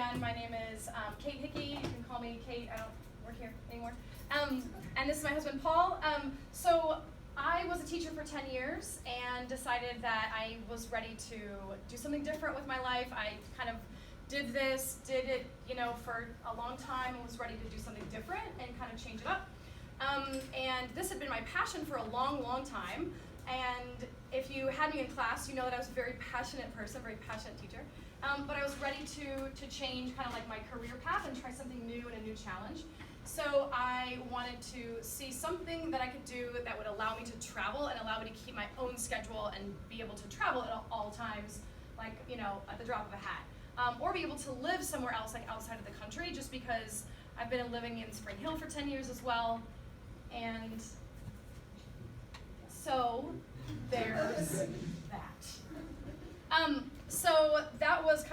again. My name is Kate Hickey. You can call me Kate. I don't work here anymore. And this is my husband, Paul. So I was a teacher for 10 years and decided that I was ready to do something different with my life. I kind of did it, for a long time and was ready to do something different and kind of change it up. And this had been my passion for a long, long time. And if you had me in class, you know that I was a very passionate person, very passionate teacher. But I was ready to change kind of like my career path and try something new and a new challenge. So I wanted to see something that I could do that would allow me to travel and allow me to keep my own schedule and be able to travel at all times, like, at the drop of a hat. Or be able to live somewhere else, like outside of the country, just because I've been living in Spring Hill for 10 years as well. And so there's that. So that was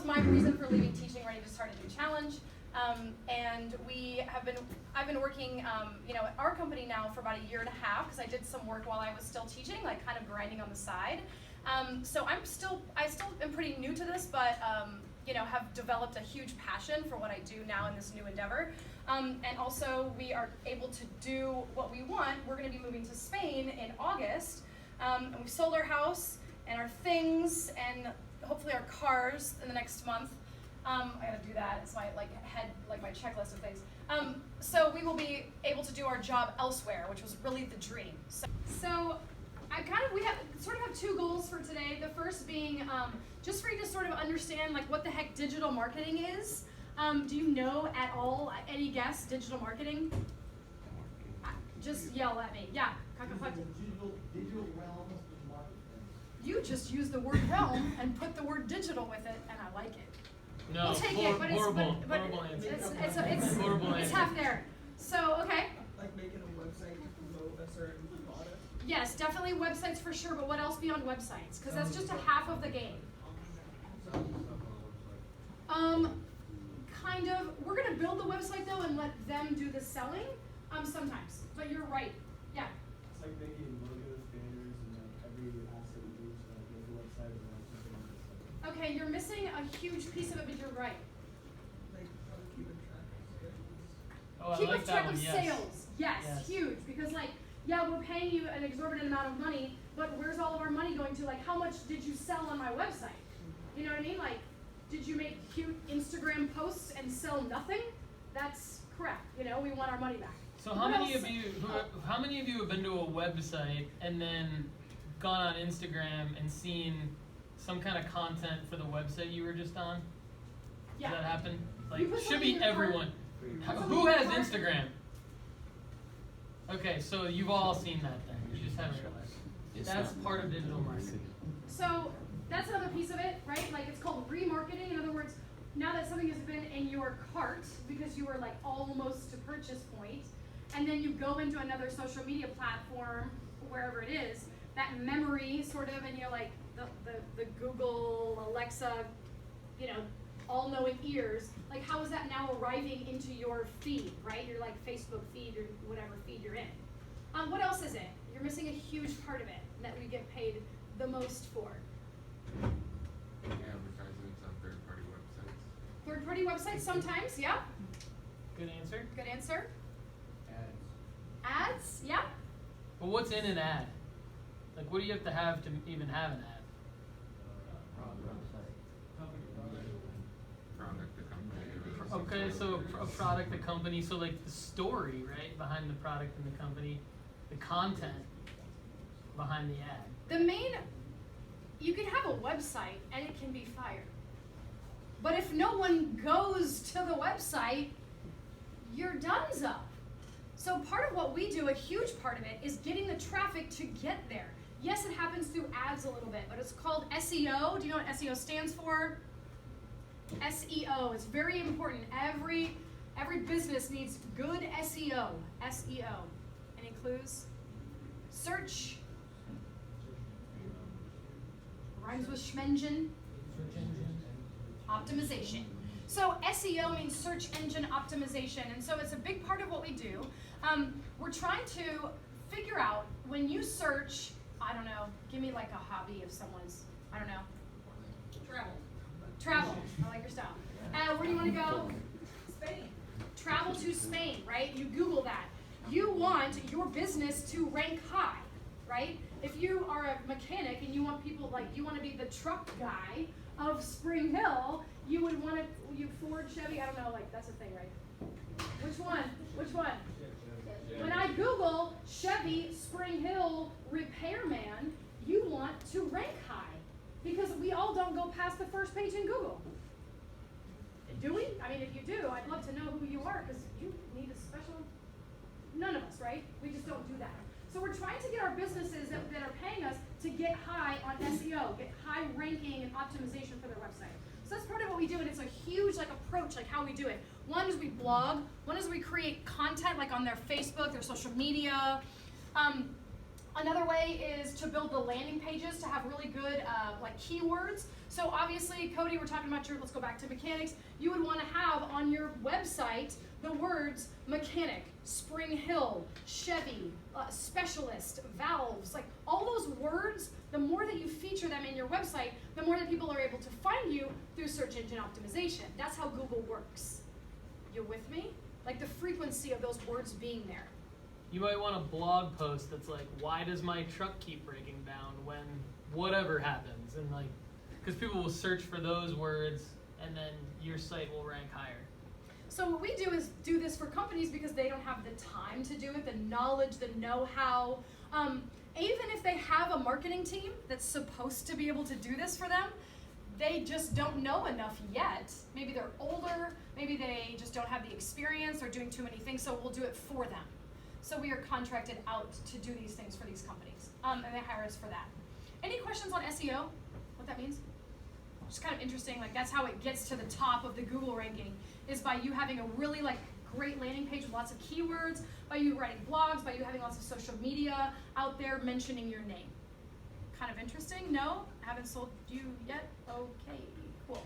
my reason for leaving teaching, ready to start a new challenge. And I've been working, at our company now for about a year and a half, because I did some work while I was still teaching, like kind of grinding on the side. So I still am pretty new to this, but have developed a huge passion for what I do now in this new endeavor. And also we are able to do what we want. We're going to be moving to Spain in August, and we've sold our house and our things and hopefully our cars in the next month. I gotta do that. It's my my checklist of things. So we will be able to do our job elsewhere, which was really the dream. So we have two goals for today. The first being just for you to sort of understand what the heck digital marketing is. Do you know at all? Any guess? Digital marketing? Just yell at me. Yeah. Digital realm of marketing. You just use the word realm and put the word digital with it, and I like it. No, we'll take it, but horrible answer. horrible It's answer. half there. So, okay. Like making a website to promote a certain product? Yes, definitely websites for sure, but what else beyond websites? Because that's just a half of the game. Kind of. We're going to build the website, though, and let them do the selling sometimes. But you're right. Yeah. It's like making logos, banners, and every asset you use, make a website and something. Okay, you're missing a huge piece of it, but you're right. Like keeping track of sales. Oh, I Keep like a that track one, of yes. sales. Yes, huge. Because we're paying you an exorbitant amount of money, but where's all of our money going to? How much did you sell on my website? You know what I mean? Did you make cute Instagram posts and sell nothing? That's correct. We want our money back. So how many of you have been to a website and then gone on Instagram and seen some kind of content for the website you were just on? Yeah. Does that happen? You put Should something be in your everyone. cart. Who has Instagram? Okay, so you've all seen that then. You just haven't realized. That's part of digital marketing. So that's another piece of it, right? It's called remarketing. In other words, now that something has been in your cart because you were almost to purchase point, and then you go into another social media platform, wherever it is, that memory sort of, and you're the Google, Alexa, all-knowing ears, how is that now arriving into your feed, right? Your Facebook feed or whatever feed you're in. What else is it? You're missing a huge part of it that we get paid the most for. Advertisements on third-party websites. Third-party websites sometimes, yeah. Good answer. Good answer. Ads. Ads, yeah. But what's in an ad? What do you have to even have an ad? Product, the company. Okay, so a product, the company, so the story, right, behind the product and the company, the content behind the ad. You can have a website and it can be fire. But if no one goes to the website, you're donezo. So part of what we do, a huge part of it, is getting the traffic to get there. Yes, it happens through ads a little bit, but it's called SEO. Do you know what SEO stands for? SEO. It's very important. Every business needs good SEO. SEO. Any clues? Search. Rhymes with schmengen. Optimization. So SEO means search engine optimization, and so it's a big part of what we do. We're trying to figure out when you search, I don't know, give me a hobby of someone's, I don't know. Travel. I like your style. do you want to go? Spain. Travel to Spain, right? You Google that. You want your business to rank high, right? If you are a mechanic and you want people, like, you want to be the truck guy of Spring Hill, you would want to, Ford, Chevy, I don't know, like, that's a thing, right? Which one? Which one? When I Google Chevy Spring Hill repairman, you want to rank high because we all don't go past the first page in Google. Do we? I mean, if you do, I'd love to know who you are because you need a special, none of us, right? We just don't do that. So we're trying to get our businesses that are paying us to get high on SEO, get high ranking and optimization for their website. So that's part of what we do, and it's a huge approach, how we do it. One is we blog. One is we create content on their Facebook, their social media. Another way is to build the landing pages to have really good keywords. So obviously, Cody, we're talking about let's go back to mechanics. You would want to have on your website the words mechanic, Spring Hill, Chevy, specialist, valves, all those words. The more that you feature them in your website, the more that people are able to find you through search engine optimization. That's how Google works. You with me? The frequency of those words being there. You might want a blog post that's why does my truck keep breaking down when whatever happens? And because people will search for those words and then your site will rank higher. So what we do is do this for companies because they don't have the time to do it, the knowledge, the know-how. Even if they have a marketing team that's supposed to be able to do this for them, they just don't know enough yet. Maybe they're older, maybe they just don't have the experience, they're doing too many things, so we'll do it for them. So we are contracted out to do these things for these companies, and they hire us for that. Any questions on SEO? What that means? Just kind of interesting, that's how it gets to the top of the Google ranking, is by you having a really great landing page with lots of keywords, by you writing blogs, by you having lots of social media out there mentioning your name. Kind of interesting? No? Haven't sold you yet? Okay, cool.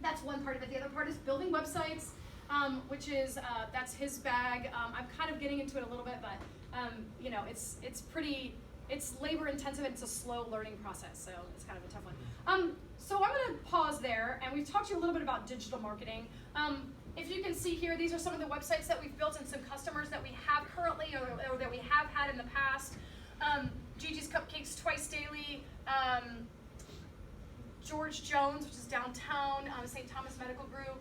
That's one part of it. The other part is building websites, which is, that's his bag. I'm kind of getting into it a little bit, but it's labor intensive and it's a slow learning process, so it's kind of a tough one. So I'm gonna pause there, and we've talked to you a little bit about digital marketing. If you can see here, these are some of the websites that we've built and some customers that we have currently or that we have had in the past. Gigi's Cupcakes Twice Daily, George Jones, which is downtown, St. Thomas Medical Group.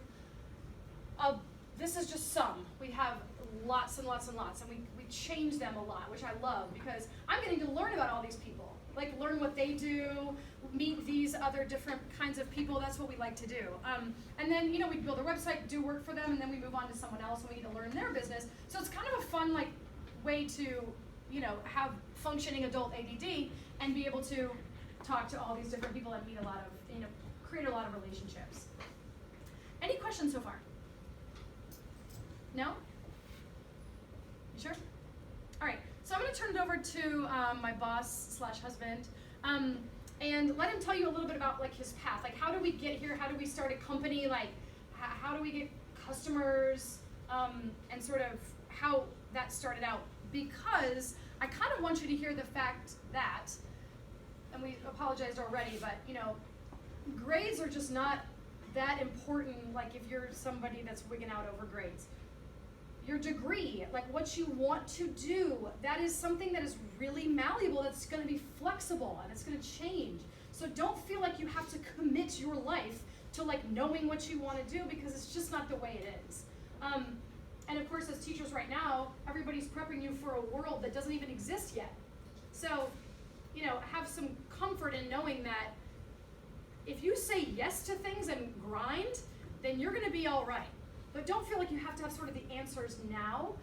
This is just some. We have lots and lots and lots, and we change them a lot, which I love because I'm getting to learn about all these people, learn what they do, meet these other different kinds of people. That's what we like to do. And then, we build a website, do work for them, and then we move on to someone else and we need to learn their business. So it's kind of a fun, way to, have functioning adult ADD and be able to talk to all these different people and meet a lot of, create a lot of relationships. Any questions so far? No? You sure? All right, so I'm gonna turn it over to my boss / husband, and let him tell you a little bit about his path. How do we get here? How do we start a company? How do we get customers? And sort of how that started out. Because I kind of want you to hear the fact that, and we apologized already, but grades are just not that important. If you're somebody that's wigging out over grades. Your degree, what you want to do, that is something that is really malleable, that's going to be flexible, and it's going to change. So don't feel like you have to commit your life to knowing what you want to do, because it's just not the way it is. And of course, as teachers right now, everybody's prepping you for a world that doesn't even exist yet. So, have some comfort in knowing that if you say yes to things and grind, then you're going to be all right. But don't feel like you have to have sort of the answers now.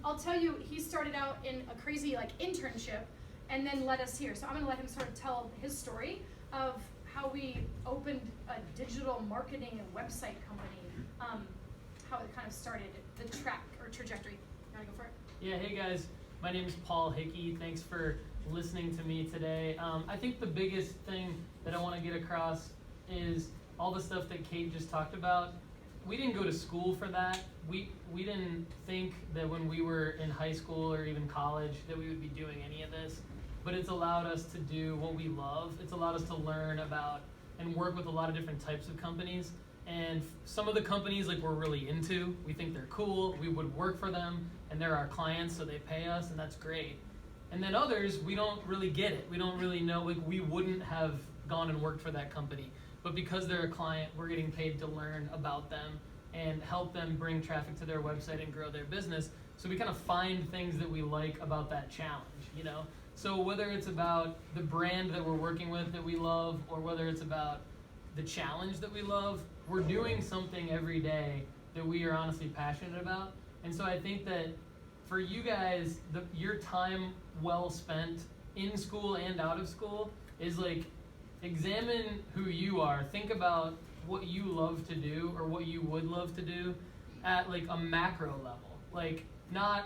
I'll tell you, he started out in a crazy internship and then led us here. So I'm gonna let him sort of tell his story of how we opened a digital marketing and website company, how it kind of started, the track or trajectory. You wanna go for it? Yeah, hey guys, my name is Paul Hickey. Thanks for listening to me today. I think the biggest thing that I wanna get across is all the stuff that Kate just talked about. We didn't go to school for that. We didn't think that when we were in high school or even college that we would be doing any of this, but it's allowed us to do what we love. It's allowed us to learn about and work with a lot of different types of companies. And some of the companies like we're really into, we think they're cool, we would work for them, and they're our clients, so they pay us, and that's great. And then others, we don't really get it. We don't really know, like we wouldn't have gone and worked for that company. But because they're a client, we're getting paid to learn about them and help them bring traffic to their website and grow their business. So we kind of find things that we like about that challenge, you know? So whether it's about the brand that we're working with that we love, or whether it's about the challenge that we love, we're doing something every day that we are honestly passionate about. And so I think that for you guys, your time well spent in school and out of school is like, examine who you are. Think about what you love to do or what you would love to do at like a macro level. Like, not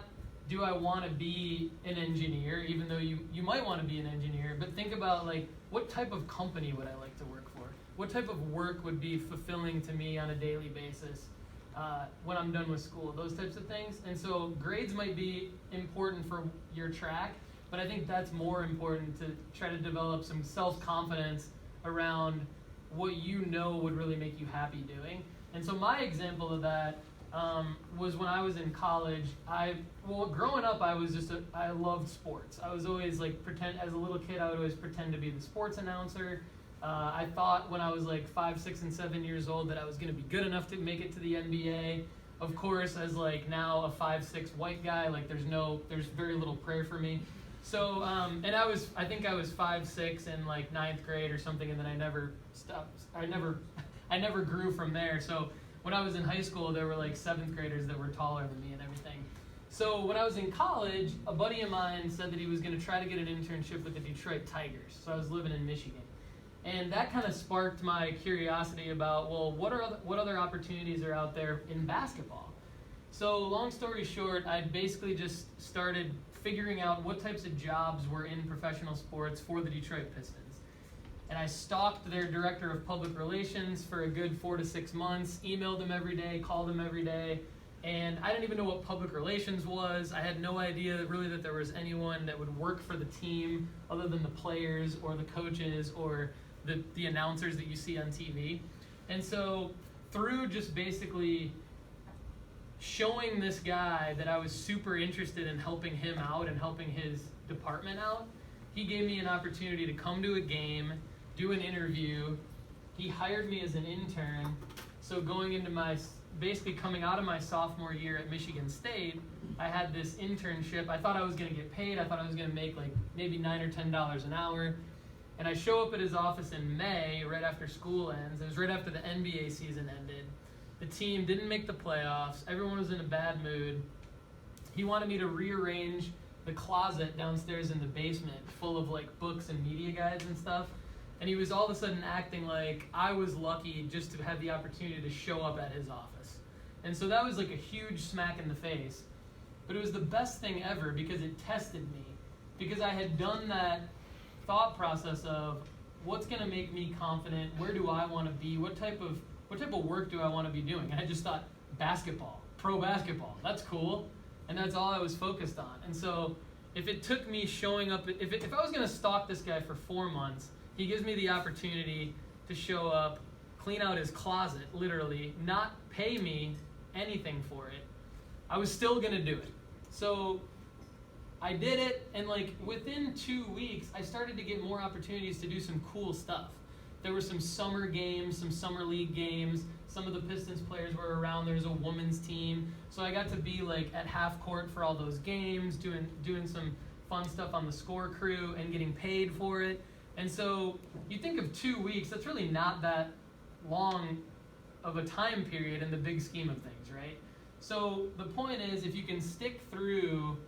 do I want to be an engineer, even though you might want to be an engineer, but think about like, what type of company would I like to work for? What type of work would be fulfilling to me on a daily basis when I'm done with school? Those types of things. And so grades might be important for your track, but I think that's more important to try to develop some self-confidence around what you know would really make you happy doing. And so my example of that was when I was in college. Growing up, I loved sports. I was always like as a little kid, I would always pretend to be the sports announcer. I thought when I was like 5, 6, and 7 years old that I was going to be good enough to make it to the NBA. Of course, as like now a 5'6" white guy, like there's very little prayer for me. So, and I think I was 5'6" in like 9th grade or something, and then I never stopped. I never grew from there. So when I was in high school, there were like 7th graders that were taller than me and everything. So when I was in college, a buddy of mine said that he was going to try to get an internship with the Detroit Tigers. So I was living in Michigan. And that kind of sparked my curiosity about, well, what other opportunities are out there in basketball? So long story short, I basically just started figuring out what types of jobs were in professional sports for the Detroit Pistons. And I stalked their director of public relations for a good 4 to 6 months, emailed him every day, called him every day, and I didn't even know what public relations was. I had no idea really that there was anyone that would work for the team other than the players or the coaches or the announcers that you see on TV. And so through just basically showing this guy that I was super interested in helping him out and helping his department out, he gave me an opportunity to come to a game, do an interview. He hired me as an intern. So going into basically coming out of my sophomore year at Michigan State, I had this internship. I thought I was going to get paid. I thought I was going to make like maybe $9 or $10 an hour. And I show up at his office in May, right after school ends. It was right after the NBA season ended. The team didn't make the playoffs. Everyone was in a bad mood. He wanted me to rearrange the closet downstairs in the basement full of like books and media guides and stuff. And he was all of a sudden acting like I was lucky just to have the opportunity to show up at his office. And so that was like a huge smack in the face. But it was the best thing ever because it tested me. Because I had done that thought process of what's going to make me confident, where do I want to be, what type of work do I want to be doing? And I just thought, basketball, pro basketball, that's cool. And that's all I was focused on. And so if it took me showing up, if I was going to stalk this guy for 4 months, he gives me the opportunity to show up, clean out his closet, literally, not pay me anything for it. I was still going to do it. So I did it, and like within 2 weeks, I started to get more opportunities to do some cool stuff. There were some summer games, some summer league games. Some of the Pistons players were around. There was a women's team. So I got to be like at half court for all those games, doing some fun stuff on the score crew and getting paid for it. And so you think of 2 weeks, that's really not that long of a time period in the big scheme of things, right? So the point is, if you can stick through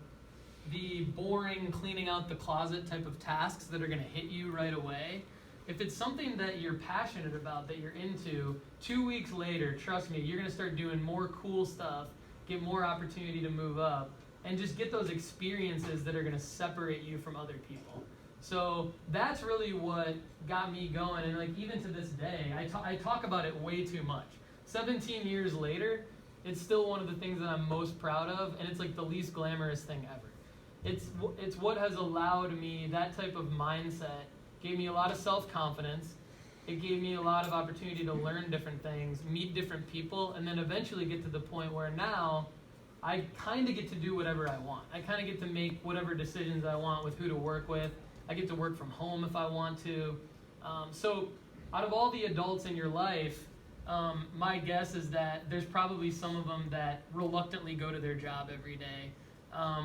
the boring cleaning out the closet type of tasks that are going to hit you right away, if it's something that you're passionate about, that you're into, 2 weeks later, trust me, you're going to start doing more cool stuff, get more opportunity to move up, and just get those experiences that are going to separate you from other people. So that's really what got me going, and like even to this day, I talk about it way too much. 17 years later, it's still one of the things that I'm most proud of, and it's like the least glamorous thing ever. It's what has allowed me, that type of mindset, gave me a lot of self-confidence, It gave me a lot of opportunity to learn different things, meet different people, and then eventually get to the point where now I kind of get to do whatever I want. I kind of get to make whatever decisions I want with who to work with. I get to work from home if I want to. So out of all the adults in your life, my guess is that there's probably some of them that reluctantly go to their job every day,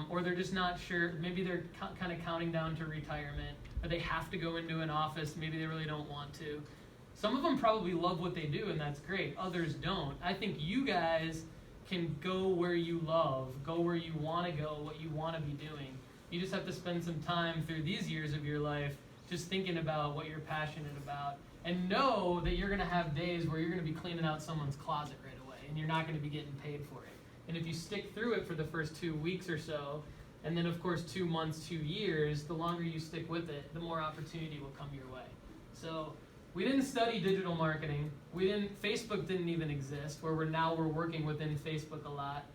or they're just not sure. Maybe they're kind of counting down to retirement, or they have to go into an office. Maybe they really don't want to. Some of them probably love what they do, and that's great. Others don't. I think you guys can go where you love, go where you want to go, what you want to be doing. You just have to spend some time through these years of your life just thinking about what you're passionate about, and know that you're going to have days where you're going to be cleaning out someone's closet right away, and you're not going to be getting paid for it. And if you stick through it for the first 2 weeks or so, and then of course 2 months, 2 years, the longer you stick with it, the more opportunity will come your way. So we didn't study digital marketing. Facebook didn't even exist, where we're working within Facebook a lot.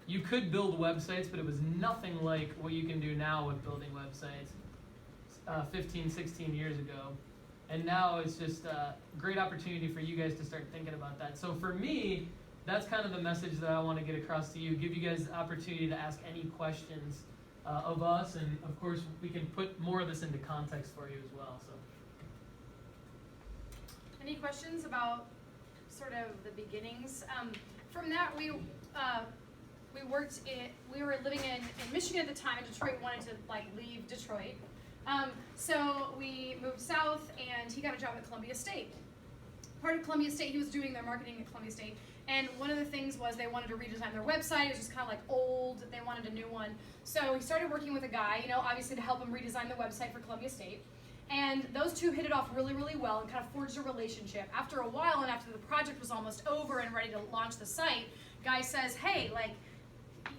You could build websites, but it was nothing like what you can do now with building websites 15, 16 years ago. And now it's just a great opportunity for you guys to start thinking about that. So for me, that's kind of the message that I want to get across to you, give you guys the opportunity to ask any questions of us, and of course we can put more of this into context for you as well. So, Any questions about sort of the beginnings? From that, we were living in Michigan at the time, and Detroit wanted to leave Detroit. So we moved south, and he got a job at Columbia State. Part of Columbia State, he was doing their marketing at Columbia State, and one of the things was they wanted to redesign their website. It was just kind of old. They wanted a new one. So he started working with a guy, obviously to help him redesign the website for Columbia State. And those two hit it off really, really well and kind of forged a relationship. After a while, and after the project was almost over and ready to launch the site, guy says, hey,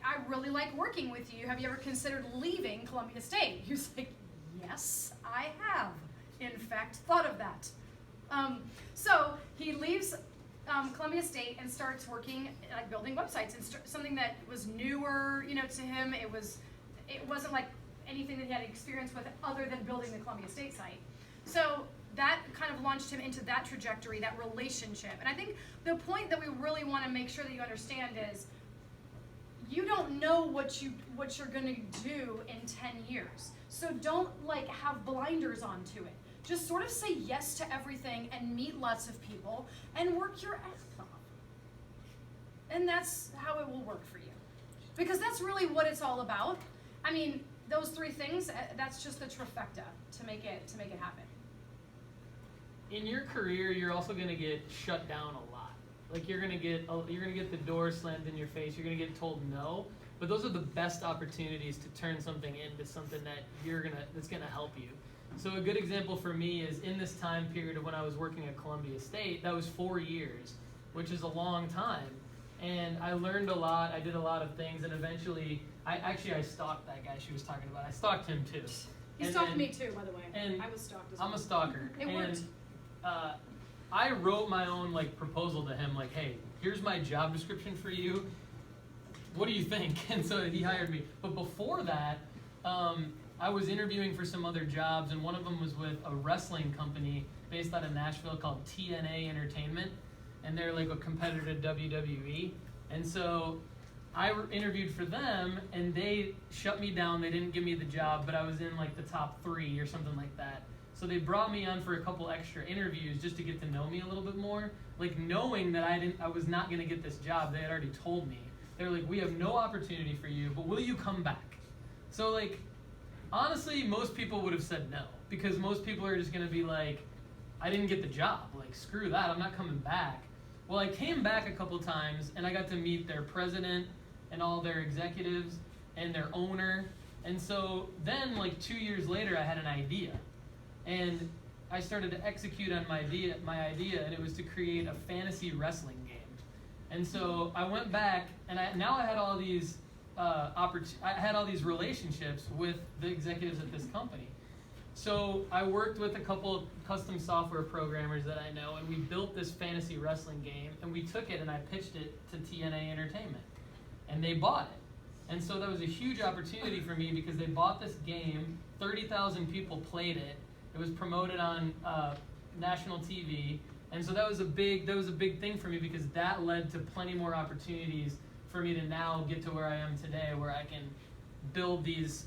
I really like working with you. Have you ever considered leaving Columbia State? He was like, yes, I have, in fact, thought of that. So he leaves Columbia State and starts working building websites, and something that was newer, to him. It wasn't like anything that he had experience with other than building the Columbia State site. So that kind of launched him into that trajectory, that relationship. And I think the point that we really want to make sure that you understand is you don't know what you're going to do in 10 years. So don't have blinders onto it. Just sort of say yes to everything and meet lots of people and work your ass off. And that's how it will work for you. Because that's really what it's all about. I mean, those three things, that's just the trifecta to make it happen. in your career, you're also going to get shut down a lot. You're going to get the door slammed in your face. You're going to get told no. But those are the best opportunities to turn something into something that's going to help you. So a good example for me is in this time period of when I was working at Columbia State, that was 4 years, which is a long time. And I learned a lot. I did a lot of things, and eventually, I stalked that guy she was talking about. I stalked him too. He stalked me too, by the way. And I was stalked as well. I'm a stalker. It worked. I wrote my own proposal to him, hey, here's my job description for you. What do you think? And so he hired me. But before that, I was interviewing for some other jobs, and one of them was with a wrestling company based out of Nashville called TNA Entertainment, and they're a competitor to WWE. And so I interviewed for them, and they shut me down. They didn't give me the job, but I was in the top 3 or something like that. So they brought me on for a couple extra interviews just to get to know me a little bit more. Knowing that I was not going to get this job, they had already told me. They're we have no opportunity for you, but will you come back? So honestly, most people would have said no, because most people are just going to be I didn't get the job. Screw that, I'm not coming back. Well, I came back a couple times, and I got to meet their president and all their executives and their owner. And so then 2 years later, I had an idea. And I started to execute on my idea, and it was to create a fantasy wrestling game. And so I went back, and I had all these I had all these relationships with the executives at this company. So I worked with a couple of custom software programmers that I know, and we built this fantasy wrestling game, and we took it and I pitched it to TNA Entertainment, and they bought it. And so that was a huge opportunity for me, because they bought this game, 30,000 people played it. It was promoted on national TV, and so that was a big thing for me because that led to plenty more opportunities for me to now get to where I am today, where I can build these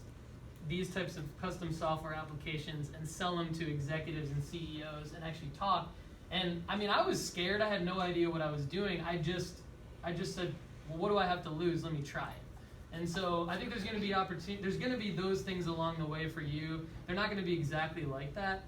types of custom software applications and sell them to executives and CEOs and actually talk. And I mean, I was scared. I had no idea what I was doing. I just said, well, what do I have to lose? Let me try it. And so I think there's going to be there's going to be those things along the way for you. They're not going to be exactly like that,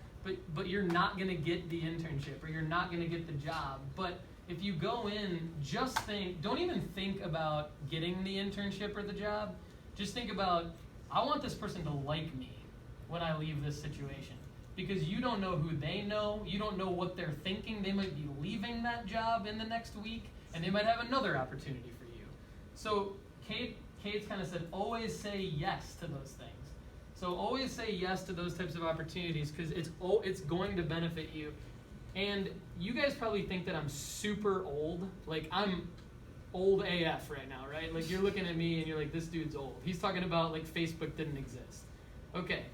but you're not going to get the internship or you're not going to get the job. But if you go in, just don't even think about getting the internship or the job. Just think about, I want this person to like me when I leave this situation. Because you don't know who they know, you don't know what they're thinking. They might be leaving that job in the next week, and they might have another opportunity for you. So Kate's kind of said, always say yes to those things. So always say yes to those types of opportunities because it's going to benefit you. And you guys probably think that I'm super old. Like, I'm old AF right now, right? Like, you're looking at me and you're like, this dude's old. He's talking about, like, Facebook didn't exist. Okay.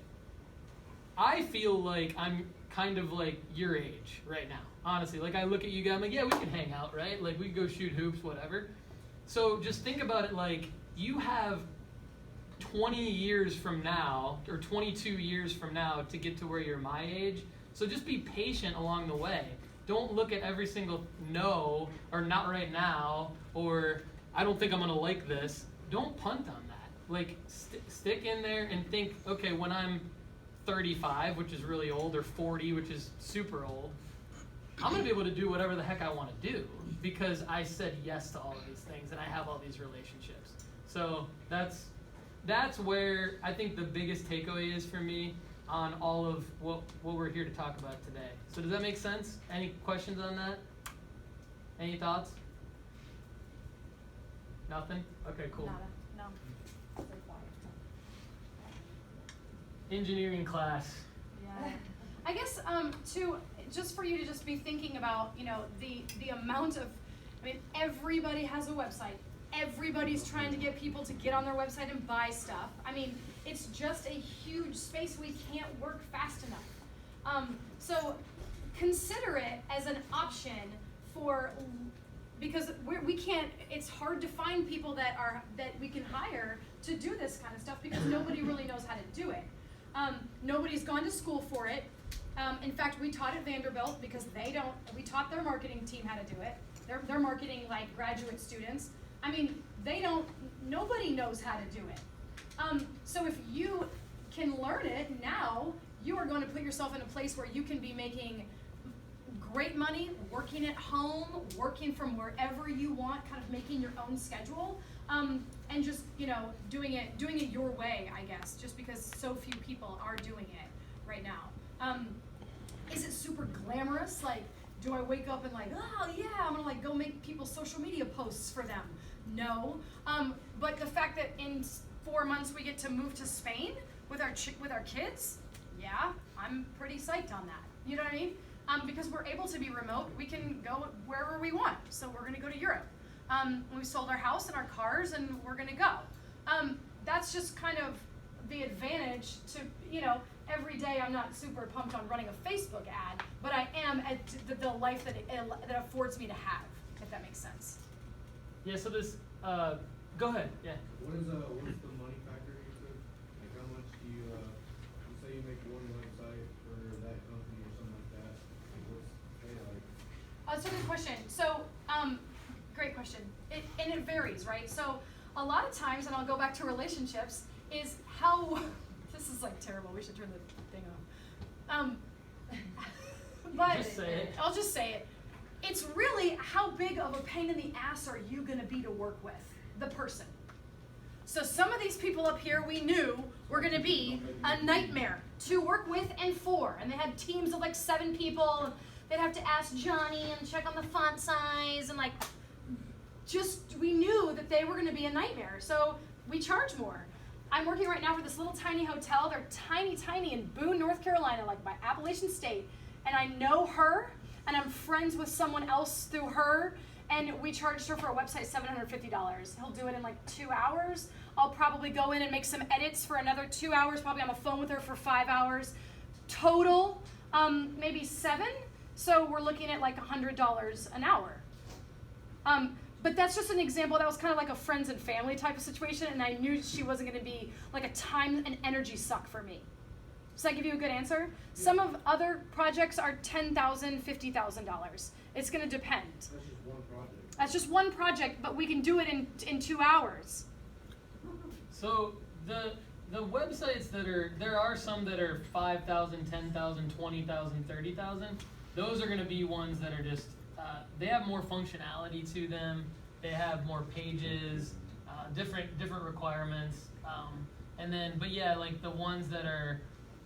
I feel like I'm kind of like your age right now, honestly. Like, I look at you guys, I'm like, yeah, we can hang out, right? Like, we can go shoot hoops, whatever. So just think about it like you have 20 years from now, or 22 years from now to get to where you're my age. So just be patient along the way. Don't look at every single no, or not right now, or I don't think I'm going to like this. Don't punt on that. Like, stick in there and think, okay, when I'm 35, which is really old, or 40, which is super old, I'm going to be able to do whatever the heck I want to do because I said yes to all of these things and I have all these relationships. So that's where I think the biggest takeaway is for me on all of what we're here to talk about today. So does that make sense? Any questions on that? Any thoughts? Nothing? Okay, cool. Nada. No. Engineering class. Yeah. I guess just for you to just be thinking about, the amount of, everybody has a website. Everybody's trying to get people to get on their website and buy stuff. It's just a huge space. We can't work fast enough. So consider it as an option because we can't, it's hard to find people that we can hire to do this kind of stuff because nobody really knows how to do it. Nobody's gone to school for it. In fact, we taught at Vanderbilt because we taught their marketing team how to do it. They're marketing like graduate students. Nobody knows how to do it. So if you can learn it now, you are going to put yourself in a place where you can be making great money, working at home, working from wherever you want, kind of making your own schedule, and just, doing it your way, I guess, just because so few people are doing it right now. Is it super glamorous? Like, do I wake up and like, oh yeah, I'm gonna like go make people's social media posts for them? No. But the fact that in 4 months we get to move to Spain with our kids, yeah, I'm pretty psyched on that. You know what I mean? Because we're able to be remote, we can go wherever we want. So we're gonna go to Europe. We sold our house and our cars, and we're gonna go. That's just kind of the advantage to, every day I'm not super pumped on running a Facebook ad, but I am at the life that that affords me to have, if that makes sense. Yeah, so this, go ahead, yeah. What's the money factor you took? Like, how much do you say you make one website for that company or something like that? Like, what's pay like? That's a good question. So, great question. And it varies, right? So, a lot of times, and I'll go back to relationships, is how, this is like terrible, we should turn the thing off. But Just say it. I'll just say it. It's really how big of a pain in the ass are you gonna be to work with, the person. So some of these people up here we knew were gonna be a nightmare to work with and for. And they had teams of like 7 people, and they'd have to ask Johnny and check on the font size, and like, we knew that they were gonna be a nightmare. So we charge more. I'm working right now for this little tiny hotel. They're tiny in Boone, North Carolina, like by Appalachian State. And I know her, and I'm friends with someone else through her, and we charged her for a website $750. He'll do it in like 2 hours. I'll probably go in and make some edits for another 2 hours, probably on the phone with her for 5 hours. Total, maybe 7, So we're looking at like $100 an hour. But that's just an example. That was kind of like a friends and family type of situation, and I knew she wasn't going to be like a time and energy suck for me. Does that give you a good answer? Yeah. Some of other projects are $10,000, $50,000. It's going to depend. That's just one project. That's just one project, but we can do it in 2 hours. So the websites there are some that are 5,000, 10,000, 20,000, 30,000. Those are going to be ones that are just they have more functionality to them. They have more pages, different requirements, and then but yeah, like the ones that are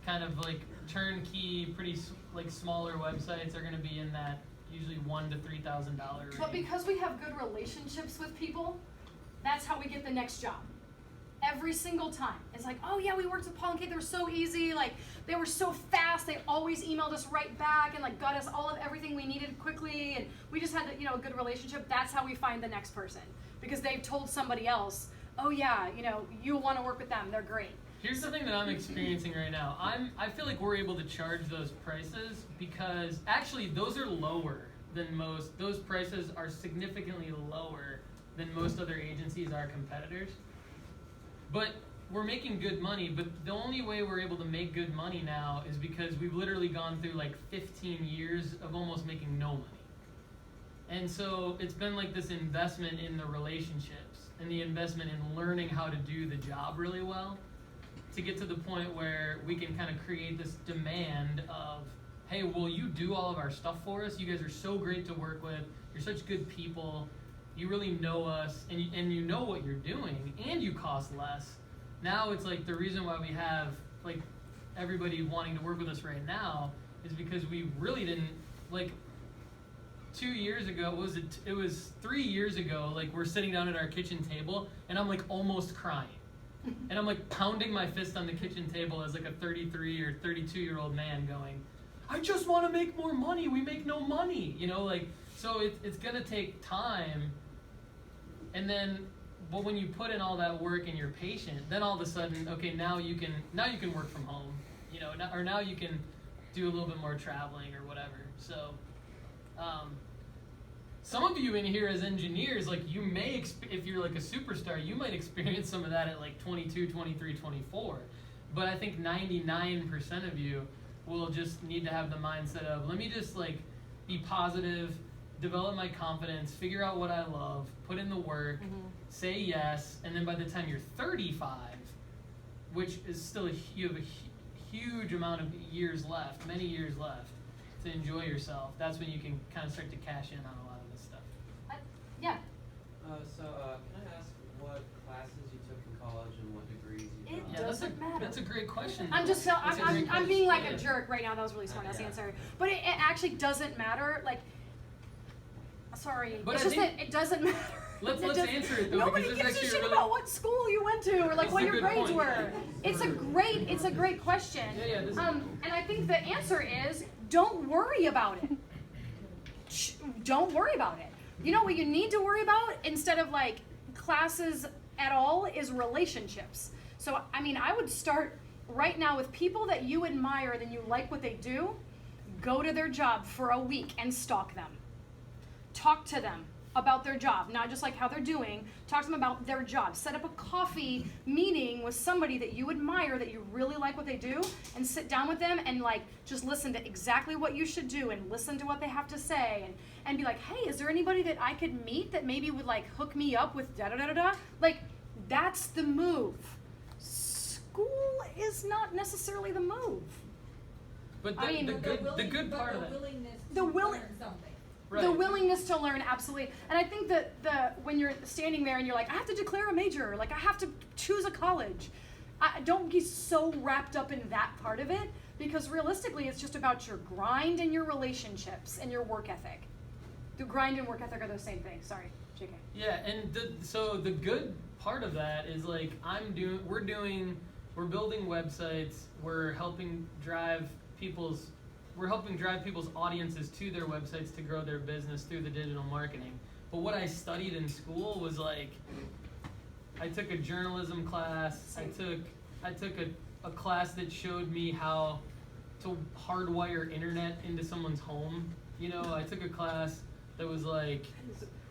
kind of like turnkey, pretty like smaller websites are going to be in that usually $1,000 to $3,000 range. But because we have good relationships with people, that's how we get the next job. Every single time. It's like, oh yeah, we worked with Paul and Kate, they were so easy, like they were so fast, they always emailed us right back and like got us all of everything we needed quickly, and we just had a good relationship. That's how we find the next person, because they've told somebody else, oh yeah, you'll want to work with them, they're great. Here's the thing that I'm experiencing right now. I feel like we're able to charge those prices because actually those are lower than most. Those prices are significantly lower than most other agencies, our competitors. But we're making good money, but the only way we're able to make good money now is because we've literally gone through like 15 years of almost making no money. And so it's been like this investment in the relationships and the investment in learning how to do the job really well to get to the point where we can kind of create this demand of, hey, will you do all of our stuff for us? You guys are so great to work with. You're such good people. You really know us, and you know what you're doing, and you cost less. Now it's like the reason why we have like everybody wanting to work with us right now is because we really didn't, like 2 years ago, it was 3 years ago, like we're sitting down at our kitchen table and I'm like almost crying. And I'm like pounding my fist on the kitchen table as like a 33 or 32-year-old man going, I just want to make more money. We make no money, so it's going to take time. And then, but when you put in all that work and you're patient, then all of a sudden, okay, now you can work from home, or now you can do a little bit more traveling or whatever. So, some of you in here as engineers, like you may, if you're like a superstar, you might experience some of that at like 22, 23, 24. But I think 99% of you will just need to have the mindset of, let me just like be positive, develop my confidence, figure out what I love, put in the work, say yes, and then by the time you're 35, which is still you have a huge amount of years left, many years left to enjoy yourself. That's when you can kind of start to cash in on a lot of this stuff. Yeah. Can I ask what classes you took in college and what degrees you It got? does- doesn't matter. That's a great question. I'm just That's a great I'm being like question. a jerk right now. That was a really smart ass Yeah. answer. But it actually doesn't matter. Like, sorry, But it's I just think- that it doesn't matter. Let's It doesn't- answer it though, Nobody because it's gives a actually shit really- about what school you went to or like That's what a your good grades point. were. It's a great question. Yeah, this is- And I think the answer is don't worry about it. Don't worry about it. You know what you need to worry about instead of like classes at all is relationships. So I mean, I would start right now with people that you admire and you like what they do. Go to their job for a week and stalk them. Talk to them about their job, not just like how they're doing. Talk to them about their job. Set up a coffee meeting with somebody that you admire, that you really like what they do, and sit down with them and like just listen to exactly what you should do and listen to what they have to say and be like, hey, is there anybody that I could meet that maybe would like hook me up with da da da da da? Like, that's the move. School is not necessarily the move. But I mean, the good part of the that. willingness The to will- learn something. Right. The willingness to learn, absolutely. And I think that when you're standing there and you're like, I have to declare a major, like I have to choose a college. Don't be so wrapped up in that part of it, because realistically it's just about your grind and your relationships and your work ethic. The grind and work ethic are the same thing. Sorry, JK. Yeah, and so the good part of that is like we're building websites, we're helping drive people's audiences to their websites to grow their business through the digital marketing. But what I studied in school was like, I took a journalism class, I took a class that showed me how to hardwire internet into someone's home You know, I took a class that was like,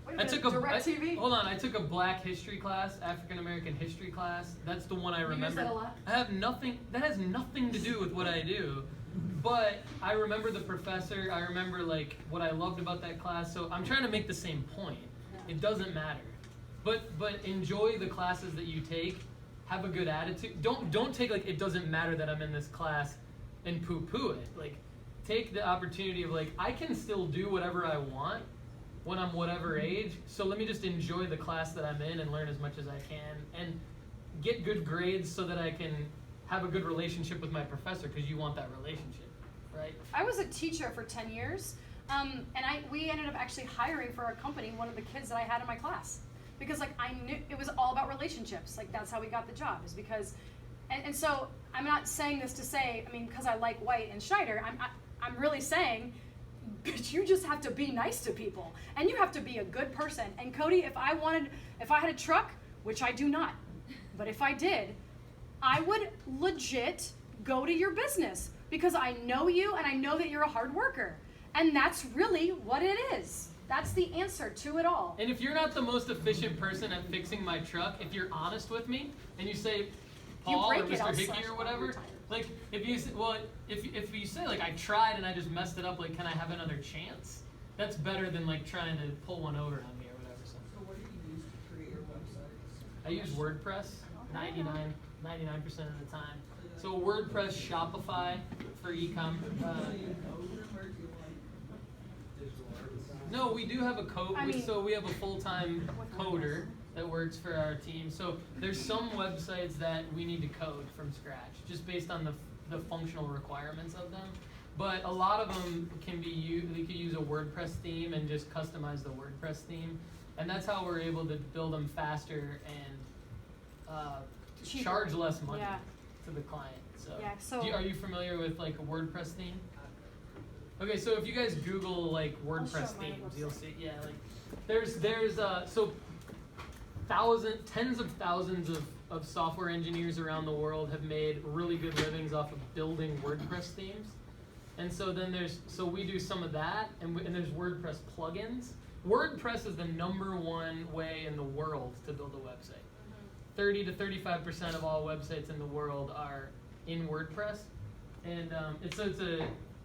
Wait a I minute, took a DirecTV? hold on. I took a Black history class, African American history class. That's the one I You use remember. that a lot? I have nothing. That has nothing to do with what I do, but I remember the professor. I remember like what I loved about that class. So I'm trying to make the same point. It doesn't matter, but enjoy the classes that you take. Have a good attitude. Don't take like it doesn't matter that I'm in this class, and poo-poo it. Like take the opportunity of like I can still do whatever I want when I'm whatever age, so let me just enjoy the class that I'm in and learn as much as I can and get good grades so that I can have a good relationship with my professor, because you want that relationship, right? I was a teacher for 10 years, and we ended up actually hiring for our company one of the kids that I had in my class, because like I knew it was all about relationships. Like that's how we got the job, is because, and so I'm not saying this to say, I mean, because I like White and Schneider, I'm really saying, but you just have to be nice to people, and you have to be a good person. And Cody, if I had a truck, which I do not, but if I did, I would legit go to your business, because I know you and I know that you're a hard worker. And that's really what it is. That's the answer to it all. And if you're not the most efficient person at fixing my truck, if you're honest with me and you say, Paul or break it, Mr. I'll Hickey slash or it whatever, every time. like if you say like I tried and I just messed it up, like can I have another chance? That's better than like trying to pull one over on me or whatever. So what do you use to create your websites? I use WordPress 99% of the time. So WordPress, Shopify for e-com. No, we do have a code. So we have a full-time coder that works for our team. So there's some websites that we need to code from scratch, just based on the functional requirements of them. But a lot of them can be used. We could use a WordPress theme and just customize the WordPress theme, and that's how we're able to build them faster and Cheaper. charge less money Yeah. to the client. So, Yeah, so- are you familiar with like a WordPress theme? Okay, so if you guys Google like WordPress show my themes, website. you'll see. Yeah, like there's so tens of thousands of software engineers around the world have made really good livings off of building WordPress themes. And so then we do some of that, and there's WordPress plugins. WordPress is the #1 way in the world to build a website. 30 to 35% of all websites in the world are in WordPress, and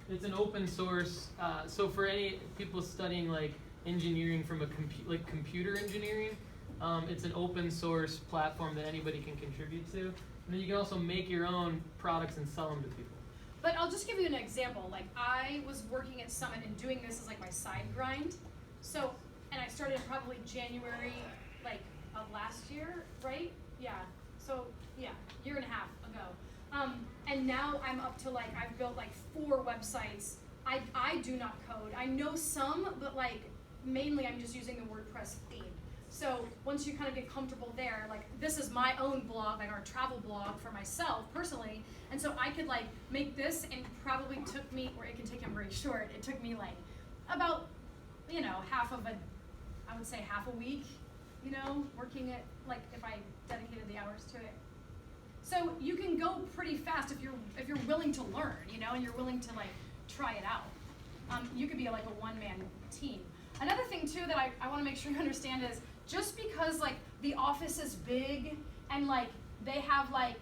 it's an open source. So for any people studying like engineering from computer engineering, it's an open source platform that anybody can contribute to, and then you can also make your own products and sell them to people. But I'll just give you an example. Like I was working at Summit and doing this as like my side grind. So, and I started probably January like of last year, right? Yeah. So yeah, year and a half ago. And now I'm up to like I've built like 4 websites. I do not code. I know some, but like mainly I'm just using the WordPress theme. So once you kind of get comfortable there, like this is my own blog, like our travel blog for myself personally, and so I could like make this, and probably took me, or it can take him very short, it took me like about, half a week, working it, like if I dedicated the hours to it. So you can go pretty fast if you're willing to learn, and you're willing to like try it out. You could be like a one-man team. Another thing too that I want to make sure you understand is, just because like the office is big and like they have like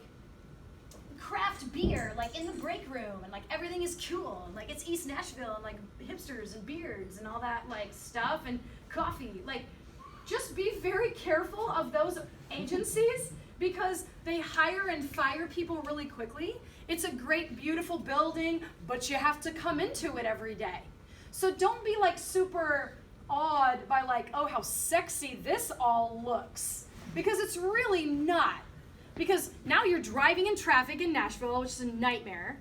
craft beer like in the break room and like everything is cool and like it's East Nashville and like hipsters and beards and all that like stuff and coffee, like just be very careful of those agencies, because they hire and fire people really quickly. It's a great, beautiful building, but you have to come into it every day. So don't be like super awed by like, oh, how sexy this all looks, because it's really not. Because now you're driving in traffic in Nashville, which is a nightmare,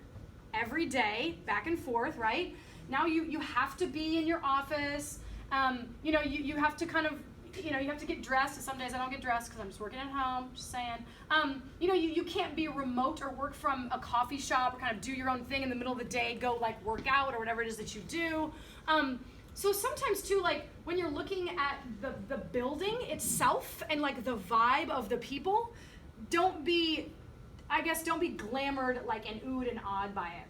every day, back and forth, right? Now you have to be in your office. You have to kind of, you have to get dressed. Some days I don't get dressed because I'm just working at home, just saying. You can't be remote or work from a coffee shop or kind of do your own thing in the middle of the day, go like work out or whatever it is that you do. So sometimes too, like when you're looking at the building itself and like the vibe of the people, don't be glamored like and oohed and awed by it.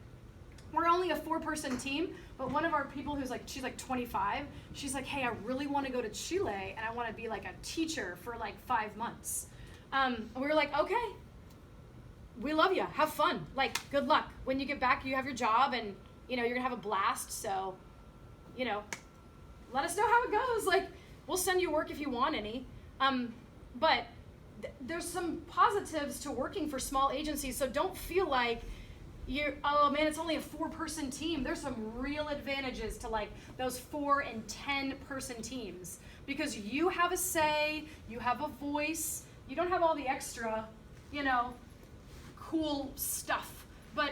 we're only a 4-person team, but one of our people who's like, she's like 25, she's like, hey, I really want to go to Chile and I want to be like a teacher for like 5 months. And we were like, okay, we love you. Have fun. Like, good luck. When you get back, you have your job and, you know, you're going to have a blast. So, you know, let us know how it goes. Like, we'll send you work if you want any. But there's some positives to working for small agencies. So don't feel like oh man, it's only a 4-person team. There's some real advantages to like those 4 and 10-person teams because you have a say, you have a voice, you don't have all the extra, you know, cool stuff, but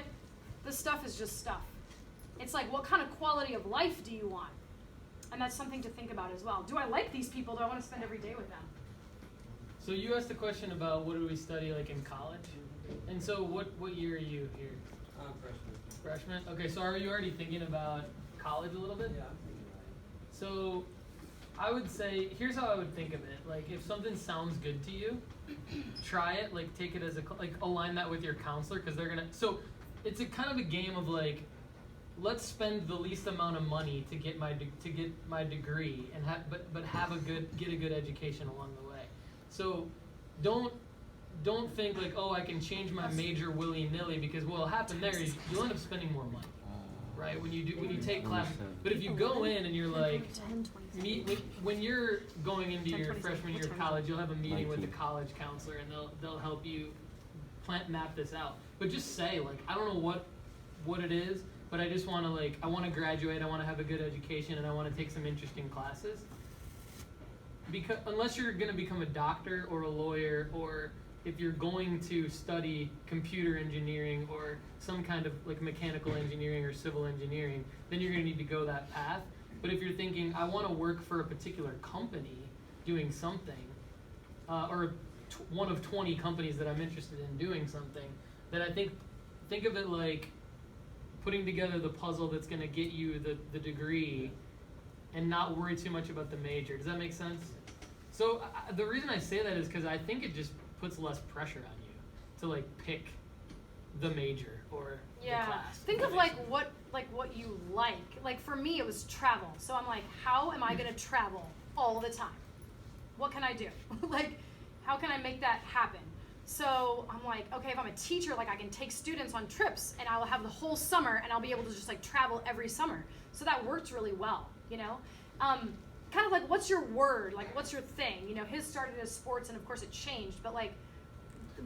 the stuff is just stuff. It's like, what kind of quality of life do you want? And that's something to think about as well. Do I like these people? Do I want to spend every day with them? So you asked a question about what do we study like in college? And so what year are you here? Freshman. Freshman? Okay, so are you already thinking about college a little bit? Yeah, I'm thinking about it. So I would say, here's how I would think of it. Like if something sounds good to you, try it, like take it as like align that with your counselor because they're gonna, so it's a kind of a game of like, let's spend the least amount of money to get my degree and but get a good education along the way. So don't think like, oh, I can change my major willy-nilly because what'll happen there is you'll end up spending more money, right? When you take classes. But if you go in and you're like, when you're going into your freshman year of college, you'll have a meeting with the college counselor and they'll help you map this out. But just say like, I don't know what it is, but I just want to I want to graduate, I want to have a good education, and I want to take some interesting classes. Because unless you're going to become a doctor or a lawyer, or if you're going to study computer engineering or some kind of like mechanical engineering or civil engineering, then you're going to need to go that path. But if you're thinking, I want to work for a particular company doing something, or one of 20 companies that I'm interested in doing something, then I think of it like putting together the puzzle that's going to get you the degree and not worry too much about the major. Does that make sense? So the reason I say that is because I think it just puts less pressure on you to like pick the major or the class. Think of like what you like. Like for me, it was travel. So I'm like, how am I going to travel all the time? What can I do? Like, how can I make that happen? So I'm like, okay, if I'm a teacher, like I can take students on trips and I'll have the whole summer and I'll be able to just like travel every summer. So that worked really well, you know? Kind of like, what's your word? Like, what's your thing? You know, his started as sports and of course it changed, but like,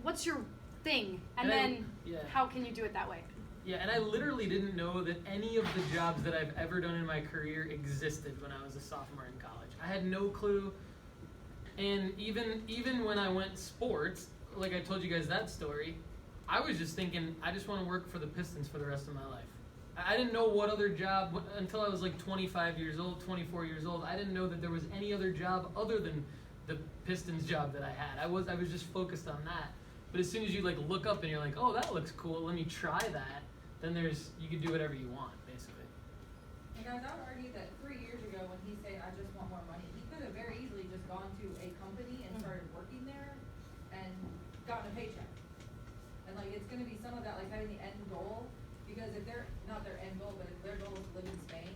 what's your thing? And then how can you do it that way? Yeah, and I literally didn't know that any of the jobs that I've ever done in my career existed when I was a sophomore in college. I had no clue. And even when I went sports, like I told you guys that story, I was just thinking, I just want to work for the Pistons for the rest of my life. I didn't know what other job, until I was like 25 years old, 24 years old, I didn't know that there was any other job other than the Pistons job that I had. I was just focused on that. But as soon as you like look up and you're like, oh, that looks cool, let me try that, then you can do whatever you want, basically. And guys, I would argue that 3 years ago when he said, I just want more money, he could have very easily just gone to a company and started working there and gotten a paycheck. And like, it's gonna be some of that, like having the end goal, because if they're, not their end goal, but if their goal is to live in Spain,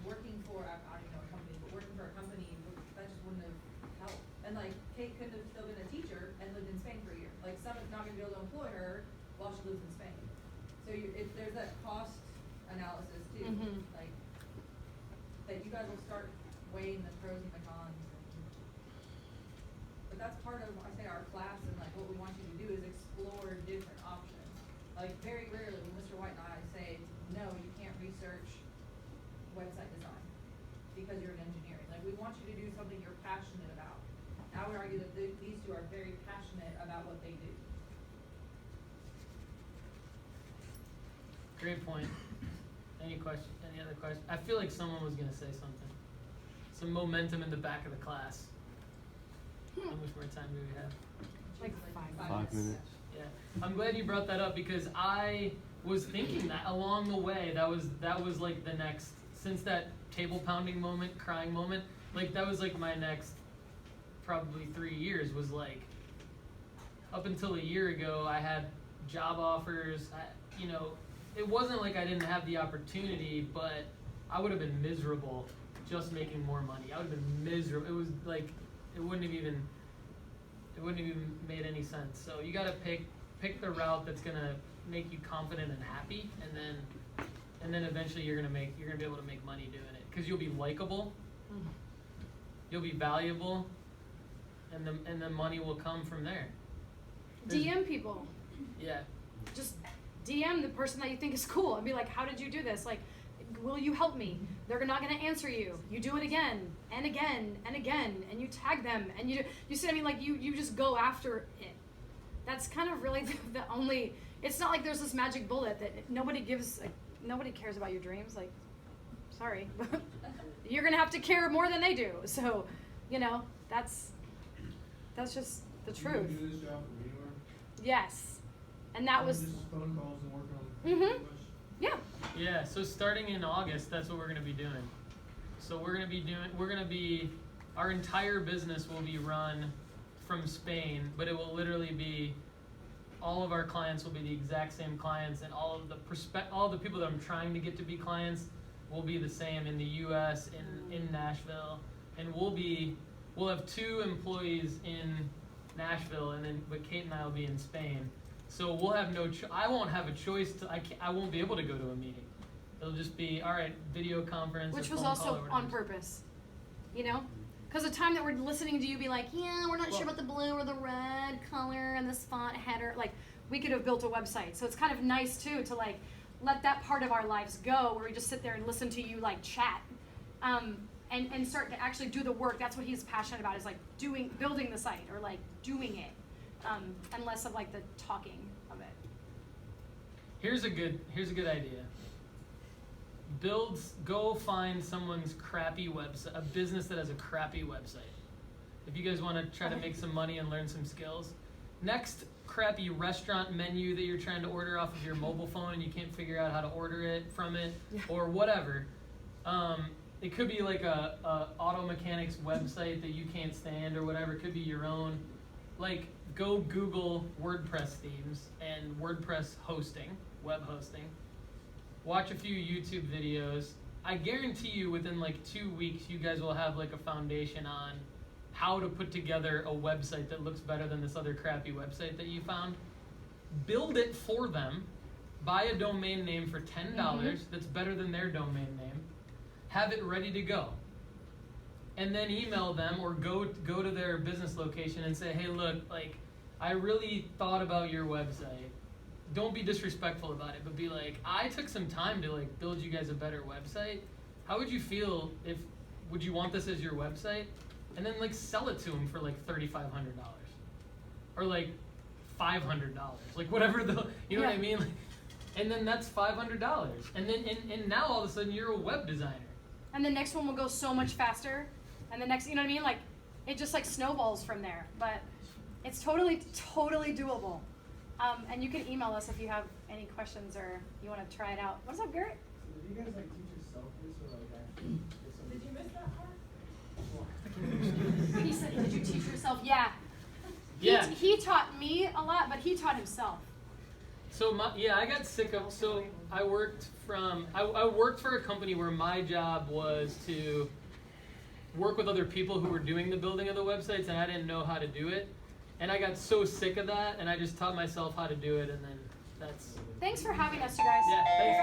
working for, I don't even know a company, but working for a company, that just wouldn't have helped. And like, Kate could have still been a teacher and lived in Spain for a year. Like, someone's not gonna be able to employ her while she lives in Spain. So there's that cost analysis too, like, that you guys will start weighing the pros and the cons. But that's part of, I say, our class, and like what we want you to do is explore different options. Like very rarely will Mr. White and I say, no, you can't research website design because you're in engineering. Like we want you to do something you're passionate about. I would argue that these two are very passionate about what they do. Great point. Any other questions? I feel like someone was gonna say something. Some momentum in the back of the class. How much more time do we have? Like 5 minutes. Yeah, I'm glad you brought that up because I was thinking that along the way. That was like the next, since that table pounding moment, crying moment. Like that was like my next, probably 3 years was like. Up until a year ago, I had job offers. it wasn't like I didn't have the opportunity, but I would have been miserable just making more money. I would have been miserable. It was like it wouldn't have even made any sense. So you gotta pick the route that's gonna make you confident and happy, and then eventually you're gonna be able to make money doing it because you'll be likable, you'll be valuable, and the money will come from there. DM people. Yeah. Just DM the person that you think is cool and be like, how did you do this? Like, will you help me? They're not going to answer you. You do it again and again and again, and you tag them, and you see what I mean? Like, you just go after it. That's kind of really the only, it's not like there's this magic bullet that nobody cares about your dreams. Like, sorry. You're going to have to care more than they do. So, that's just the truth. You can do this job from anywhere? Yes. And that was, Just phone calls and work on Mhm. much. yeah. Yeah, so starting in August, that's what we're going to be doing. So our entire business will be run from Spain, but it will literally be, all of our clients will be the exact same clients, and all of the people that I'm trying to get to be clients will be the same in the U.S., in Nashville, and we'll have 2 employees in Nashville, but Kate and I will be in Spain. So we'll have I won't have a choice I won't be able to go to a meeting. It'll just be, all right, video conference. Which or was phone call also or on whatever. purpose, Because the time that we're listening to you be like, yeah, we're not sure about the blue or the red color and this font header, like, we could have built a website. So it's kind of nice, too, to, like, let that part of our lives go where we just sit there and listen to you, like, chat. And start to actually do the work. That's what he's passionate about, is, like, building the site or, like, doing it. And less of, like, the talking of it. Here's a good idea. Go find someone's crappy website, a business that has a crappy website. If you guys want to try to make some money and learn some skills. Next crappy restaurant menu that you're trying to order off of your mobile phone and you can't figure out how to order it from it, or whatever. It could be like a auto mechanics website that you can't stand or whatever. It could be your own. Like, go Google WordPress themes and WordPress hosting, web hosting. Watch a few YouTube videos. I guarantee you within like 2 weeks, you guys will have like a foundation on how to put together a website that looks better than this other crappy website that you found. Build it for them. Buy a domain name for $10 that's better than their domain name. Have it ready to go. And then email them or go to their business location and say, hey, look, like, I really thought about your website. Don't be disrespectful about it, but be like, I took some time to like build you guys a better website. How would you feel would you want this as your website? And then like sell it to them for like $3,500 or like $500, like whatever you know what I mean? Like, and then that's $500. And then and now all of a sudden you're a web designer. And the next one will go so much faster. And the next, you know what I mean? Like, it just like snowballs from there. But it's totally, totally doable. And you can email us if you have any questions or you want to try it out. What's up, Garrett? So do you guys like teach yourself this or like actually get some? Did you miss that part? He said, did you teach yourself? Yeah. Yeah. He taught me a lot, but he taught himself. So I got sick of. So I worked for a company where my job was to work with other people who were doing the building of the websites, and I didn't know how to do it. And I got so sick of that, and I just taught myself how to do it, and then that's. Thanks for having us, you guys. Yeah, thanks.